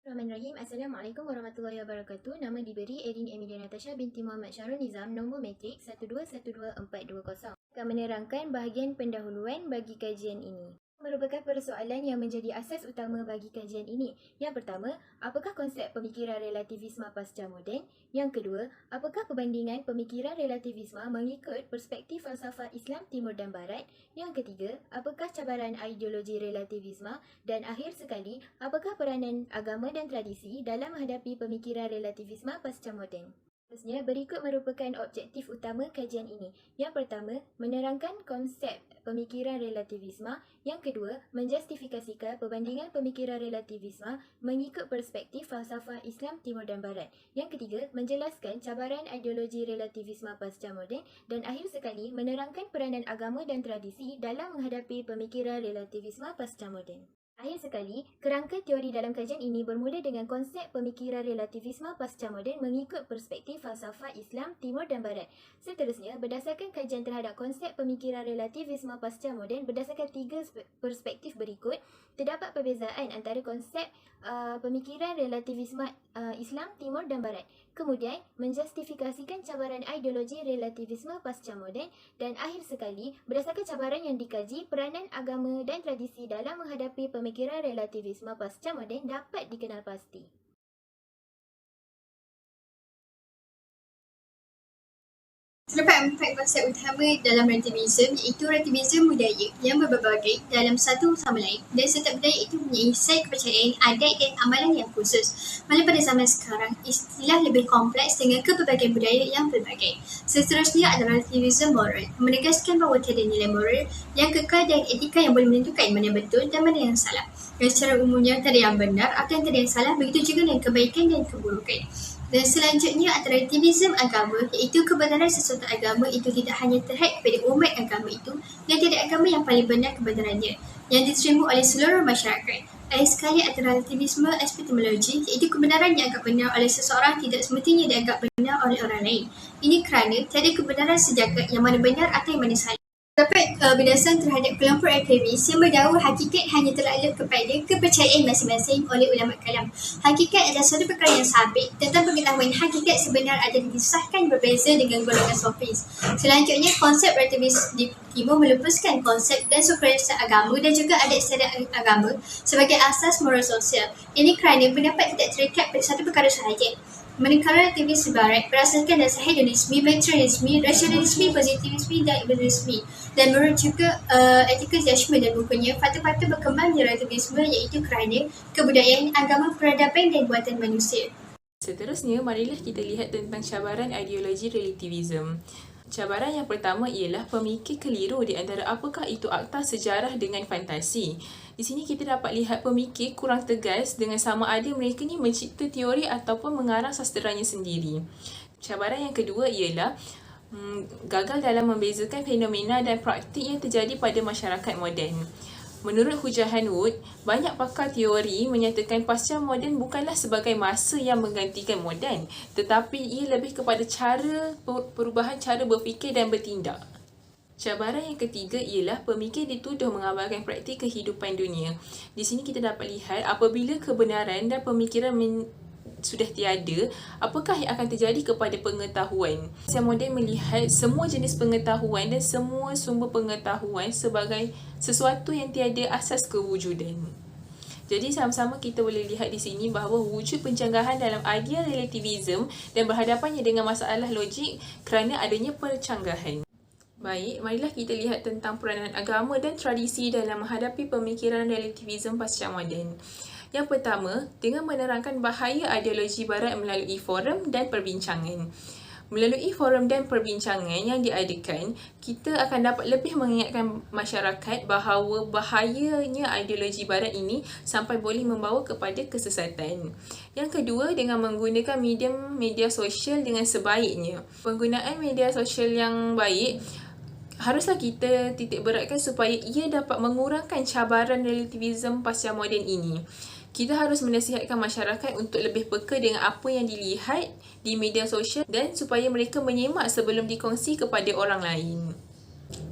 Bismillahirrahmanirrahim. Assalamualaikum warahmatullahi wabarakatuh. Nama diberi Erin Emilia Natasha binti Muhammad Syarul Nizam, nombor matrik 1212420. Akan menerangkan bahagian pendahuluan bagi kajian ini. Merupakan persoalan yang menjadi asas utama bagi kajian ini. Yang pertama, apakah konsep pemikiran relativisme pasca moden? Yang kedua, apakah perbandingan pemikiran relativisme mengikut perspektif falsafah Islam Timur dan Barat? Yang ketiga, apakah cabaran ideologi relativisme? Dan akhir sekali, apakah peranan agama dan tradisi dalam menghadapi pemikiran relativisme pasca moden? Seterusnya, berikut merupakan objektif utama kajian ini. Yang pertama, menerangkan konsep pemikiran relativisme. Yang kedua, menjustifikasikan perbandingan pemikiran relativisme mengikut perspektif falsafah Islam Timur dan Barat. Yang ketiga, menjelaskan cabaran ideologi relativisme pasca moden. Dan akhir sekali, menerangkan peranan agama dan tradisi dalam menghadapi pemikiran relativisme pasca moden. Akhir sekali, kerangka teori dalam kajian ini bermula dengan konsep pemikiran relativisme pasca moden mengikut perspektif falsafah Islam Timur dan Barat. Seterusnya, berdasarkan kajian terhadap konsep pemikiran relativisme pasca moden berdasarkan tiga perspektif berikut, terdapat perbezaan antara konsep pemikiran relativisme Islam Timur dan Barat. Kemudian, menjustifikasikan cabaran ideologi relativisme pasca moden. Dan akhir sekali, berdasarkan cabaran yang dikaji, peranan agama dan tradisi dalam menghadapi pemikiran relativisme pasca moden dapat dikenal pasti. Terdapat empat konsep utama dalam relativism, iaitu relativism budaya yang berbagai dalam satu sama lain, dan setiap budaya itu mempunyai set kepercayaan, adat dan amalan yang khusus. Malah pada zaman sekarang, istilah lebih kompleks dengan kepelbagaian budaya yang berbagai. Seterusnya adalah relativism moral, menegaskan bahawa tiada nilai moral yang kekal dan etika yang boleh menentukan mana yang betul dan mana yang salah. Dan secara umumnya, tiada yang benar atau yang tiada yang salah, begitu juga dengan kebaikan dan keburukan. Dan selanjutnya adalah relativism agama, iaitu kebenaran sesuatu agama itu tidak hanya terhad kepada umat agama itu, dan tiada agama yang paling benar kebenarannya, yang diterima oleh seluruh masyarakat. Akhir sekali adalah relativisme epistemologi, iaitu kebenaran yang dianggap benar oleh seseorang tidak semestinya dianggap benar oleh orang lain. Ini kerana tiada kebenaran sejagat yang mana benar atau yang mana salah. Terdapat berdasar terhadap kelompok aktivis yang berdakwa hakikat hanya terletak kepada kepercayaan masing-masing oleh ulama kalam. Hakikat adalah suatu perkara yang sabit, tentang pengetahuan hakikat sebenar adalah disahkan berbeza dengan golongan sofis. Selanjutnya, konsep relativis di timur melepaskan konsep dan sukredisasi agama dan juga adat istiadat agama sebagai asas moral sosial. Ini kerana pendapat tidak terikat pada satu perkara sahaja. Manakala relativis barat berasaskan dasar hedonisme, materialisme, rasionalisme, positivisme dan evolusionisme, dan menurut juga ethical judgment dan bukunya, fakta-fakta berkembang di relativisme iaitu kerana kebudayaan, agama, peradaban dan buatan manusia. Seterusnya, marilah kita lihat tentang cabaran ideologi relativism. Cabaran yang pertama ialah pemikir keliru di antara apakah itu akta sejarah dengan fantasi. Di sini kita dapat lihat pemikir kurang tegas dengan sama ada mereka ni mencipta teori ataupun mengarang sastranya sendiri. Cabaran yang kedua ialah gagal dalam membezakan fenomena dan praktik yang terjadi pada masyarakat moden. Menurut Hujah Hanwood, banyak pakar teori menyatakan pasca moden bukanlah sebagai masa yang menggantikan moden, tetapi ia lebih kepada perubahan cara berfikir dan bertindak. Cabaran yang ketiga ialah pemikir dituduh mengabarkan praktik kehidupan dunia. Di sini kita dapat lihat apabila kebenaran dan pemikiran sudah tiada, apakah yang akan terjadi kepada pengetahuan? Pasca moden melihat semua jenis pengetahuan dan semua sumber pengetahuan sebagai sesuatu yang tiada asas kewujudan. Jadi sama-sama kita boleh lihat di sini bahawa wujud pencanggahan dalam idea relativism dan berhadapannya dengan masalah logik kerana adanya percanggahan. Baik, marilah kita lihat tentang peranan agama dan tradisi dalam menghadapi pemikiran relativism pasca moden. Yang pertama, dengan menerangkan bahaya ideologi barat melalui forum dan perbincangan. Melalui forum dan perbincangan yang diadakan, kita akan dapat lebih mengingatkan masyarakat bahawa bahayanya ideologi barat ini sampai boleh membawa kepada kesesatan. Yang kedua, dengan menggunakan media sosial dengan sebaiknya. Penggunaan media sosial yang baik haruslah kita titik beratkan supaya ia dapat mengurangkan cabaran relativism pasca moden ini. Kita harus menasihatkan masyarakat untuk lebih peka dengan apa yang dilihat di media sosial dan supaya mereka menyemak sebelum dikongsi kepada orang lain.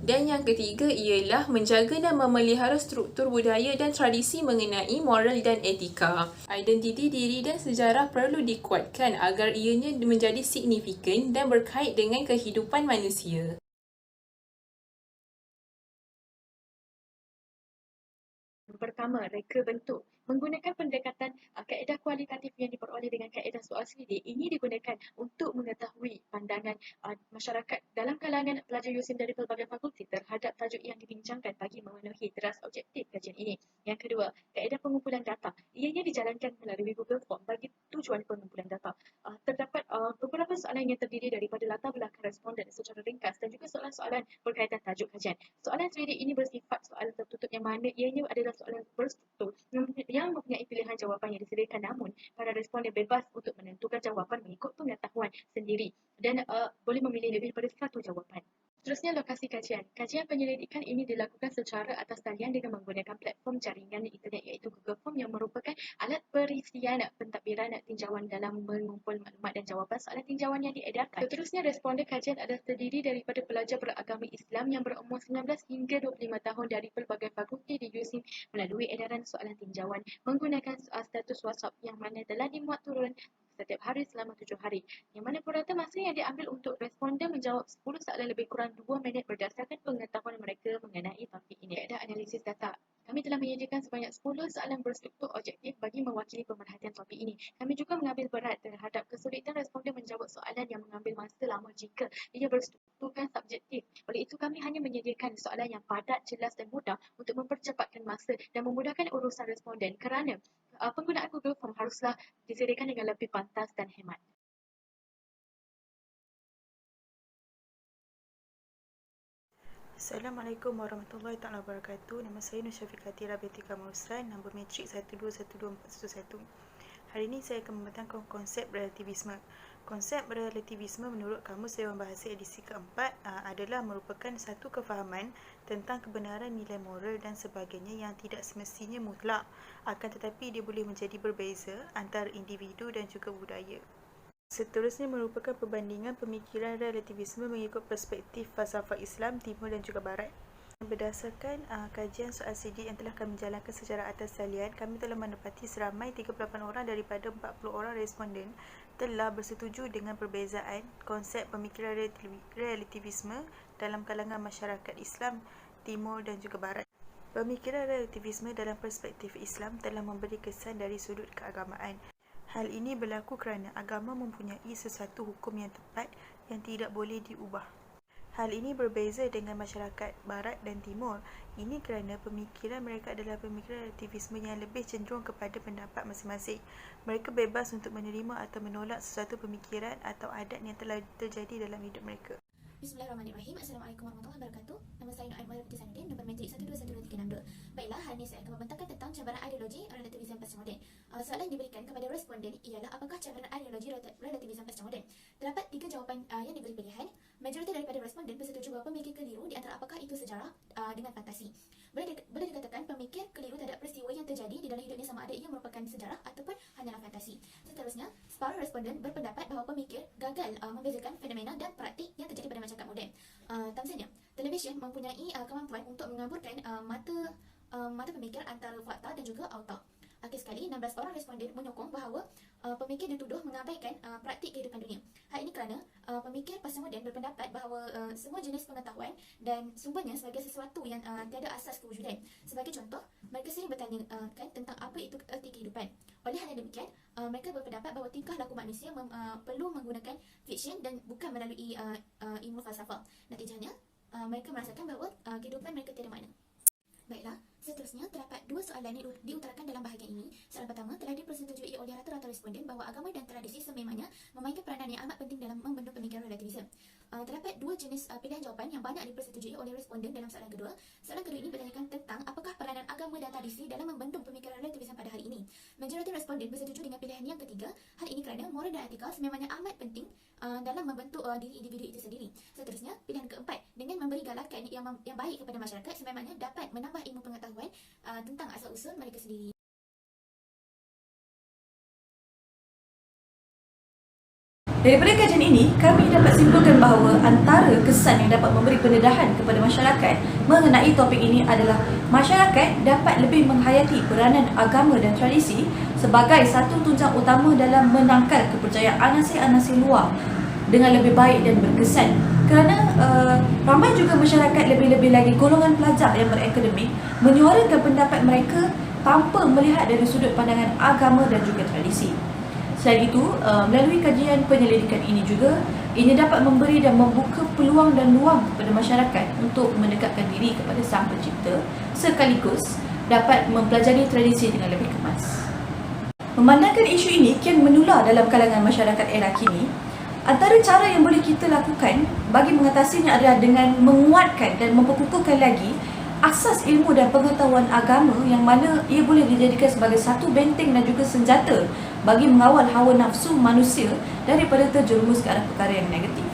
Dan yang ketiga ialah menjaga dan memelihara struktur budaya dan tradisi mengenai moral dan etika. Identiti diri dan sejarah perlu dikuatkan agar ianya menjadi signifikan dan berkait dengan kehidupan manusia. Pertama, reka bentuk. Menggunakan pendekatan kaedah kualitatif yang diperoleh dengan kaedah soal selidik, ini digunakan untuk mengetahui pandangan masyarakat dalam kalangan pelajar USIM dari pelbagai fakulti terhadap tajuk yang dibincangkan bagi memenuhi teras objektif kajian ini. Yang kedua, kaedah pengumpulan data. Ianya dijalankan melalui Google Form bagi tujuan pengumpulan data. Terdapat beberapa soalan yang terdiri daripada latar belakang responden secara ringkas dan juga soalan-soalan berkaitan tajuk kajian. Soalan selidik ini bersifat soalan tertutup yang mana ianya adalah soalan berstruktur yang mempunyai pilihan jawapan yang disediakan, namun para responden bebas untuk menentukan jawapan mengikut pengetahuan sendiri dan boleh memilih lebih daripada satu jawapan. Seterusnya, lokasi kajian. Kajian penyelidikan ini dilakukan secara atas talian dengan menggunakan platform jaringan internet iaitu Google Form yang merupakan alat perisian pentadbiran tinjauan dalam mengumpul maklumat dan jawapan soalan tinjauan yang diedarkan. Seterusnya, responden kajian adalah terdiri daripada pelajar beragama Islam yang berumur 19 hingga 25 tahun dari pelbagai fakulti di USIM melalui edaran soalan tinjauan menggunakan status WhatsApp yang mana telah dimuat turun setiap hari selama 7 hari, yang mana purata masa yang diambil untuk responden menjawab 10 soalan lebih kurang 2 minit berdasarkan pengetahuan mereka mengenai topik ini. Kaedah analisis data. Kami telah menyediakan sebanyak 10 soalan berstruktur objektif bagi mewakili pemerhatian topik ini. Kami juga mengambil berat terhadap kesulitan responden menjawab soalan yang mengambil masa lama jika ia berstrukturkan subjektif. Oleh itu, kami hanya menyediakan soalan yang padat, jelas dan mudah untuk mempercepatkan masa dan memudahkan urusan responden kerana penggunaan Google Form haruslah disediakan dengan lebih pantas dan hemat. Assalamualaikum warahmatullahi taala wabarakatuh. Nama saya Nur Syafiqah Tira binti Kamal Usran, nombor matrik 1212411. Hari ini saya akan membentangkan konsep relativisme. Konsep relativisme menurut Kamus Dewan Bahasa edisi keempat adalah merupakan satu kefahaman tentang kebenaran nilai moral dan sebagainya yang tidak semestinya mutlak, akan tetapi dia boleh menjadi berbeza antara individu dan juga budaya. Seterusnya merupakan perbandingan pemikiran relativisme mengikut perspektif falsafah Islam, Timur dan juga Barat. Berdasarkan kajian soal selidik yang telah kami jalankan secara atas talian, kami telah mendapati seramai 38 orang daripada 40 orang responden telah bersetuju dengan perbezaan konsep pemikiran relativisme dalam kalangan masyarakat Islam, Timur dan juga Barat. Pemikiran relativisme dalam perspektif Islam telah memberi kesan dari sudut keagamaan. Hal ini berlaku kerana agama mempunyai sesuatu hukum yang tepat yang tidak boleh diubah. Hal ini berbeza dengan masyarakat Barat dan Timur. Ini kerana pemikiran mereka adalah pemikiran relativisme yang lebih cenderung kepada pendapat masing-masing. Mereka bebas untuk menerima atau menolak sesuatu pemikiran atau adat yang telah terjadi dalam hidup mereka. Bismillahirrahmanirrahim. Assalamualaikum warahmatullahi wabarakatuh. Nama saya Noaim Marifati Sanudin, nombor matrik 1212362. Baiklah, hari ini saya akan membentangkan tentang cabaran ideologi relativisme pasca moden. Soalan yang diberikan kepada responden ialah apakah cabaran ideologi relativisme pasca moden? Terdapat 3 jawapan yang diberi pilihan. Majoriti daripada responden bersetuju bahawa pemikir keliru di antara apakah itu sejarah dengan fantasi. Boleh dikatakan pemikir keliru terhadap peristiwa yang terjadi di dalam hidupnya sama ada ia merupakan sejarah ataupun hanyalah fantasi. Seterusnya, separuh responden berpendapat bahawa pemikir gagal membezakan fenomena dan praktik yang terjadi pada masyarakat moden. Tamzanya, televisyen mempunyai kemampuan untuk mengaburkan mata pemikir antara fakta dan juga auta. Akhir sekali, 16 orang responden menyokong bahawa pemikir dituduh mengabaikan praktik kehidupan dunia. Hal ini kerana pemikir pasca moden berpendapat bahawa semua jenis pengetahuan dan sumbernya sebagai sesuatu yang tiada asas kewujudan. Sebagai contoh, mereka sering bertanyakan tentang apa itu erti kehidupan. Oleh hal yang demikian, mereka berpendapat bahawa tingkah laku manusia perlu menggunakan fiksyen dan bukan melalui ilmu falsafah. Natijahnya, mereka merasakan bahawa kehidupan mereka tiada makna. Baiklah, seterusnya terdapat 2 soalan yang diutarakan dalam bahagian ini. Soalan pertama, telah dipersetujui oleh rata-rata responden bahawa agama dan tradisi sememangnya memainkan peranan yang amat penting dalam membentuk pemikiran relativisme. Terdapat 2 jenis pilihan jawapan yang banyak dipersetujui oleh responden dalam soalan kedua. Soalan kedua ini bertanyakan tentang apakah peranan agama dan tradisi dalam membentuk pemikiran relativisme pada hari ini. Majoriti responden bersetuju dengan pilihan yang ketiga. Hal ini kerana moral dan etika sememangnya amat penting dalam membentuk diri individu itu sendiri. Seterusnya, pilihan keempat, dengan memberi galakan yang baik kepada masyarakat sememangnya dapat menambah ilmu pengetahuan tentang asal-usul mereka sendiri. Daripada kajian ini, kami dapat simpulkan bahawa antara kesan yang dapat memberi pendedahan kepada masyarakat mengenai topik ini adalah masyarakat dapat lebih menghayati peranan agama dan tradisi sebagai satu tunjang utama dalam menangkal kepercayaan anasir-anasir luar dengan lebih baik dan berkesan. Kerana ramai juga masyarakat, lebih-lebih lagi golongan pelajar yang berakademik, menyuarakan pendapat mereka tanpa melihat dari sudut pandangan agama dan juga tradisi. Selain itu, melalui kajian penyelidikan ini juga, ini dapat memberi dan membuka peluang dan ruang kepada masyarakat untuk mendekatkan diri kepada Sang Pencipta sekaligus dapat mempelajari tradisi dengan lebih kemas. Memandangkan isu ini kian menular dalam kalangan masyarakat era kini, antara cara yang boleh kita lakukan bagi mengatasinya adalah dengan menguatkan dan memperkukuhkan lagi asas ilmu dan pengetahuan agama yang mana ia boleh dijadikan sebagai satu benteng dan juga senjata bagi mengawal hawa nafsu manusia daripada terjerumus ke arah perkara yang negatif.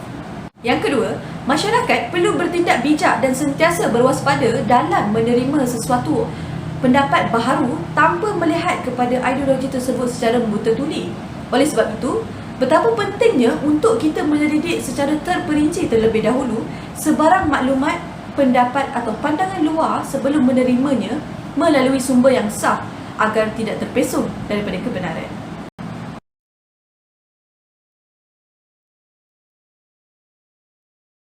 Yang kedua, masyarakat perlu bertindak bijak dan sentiasa berwaspada dalam menerima sesuatu pendapat baharu tanpa melihat kepada ideologi tersebut secara buta tuli. Oleh sebab itu, betapa pentingnya untuk kita menyelidik secara terperinci terlebih dahulu sebarang maklumat, pendapat atau pandangan luar sebelum menerimanya melalui sumber yang sah agar tidak terpesong daripada kebenaran.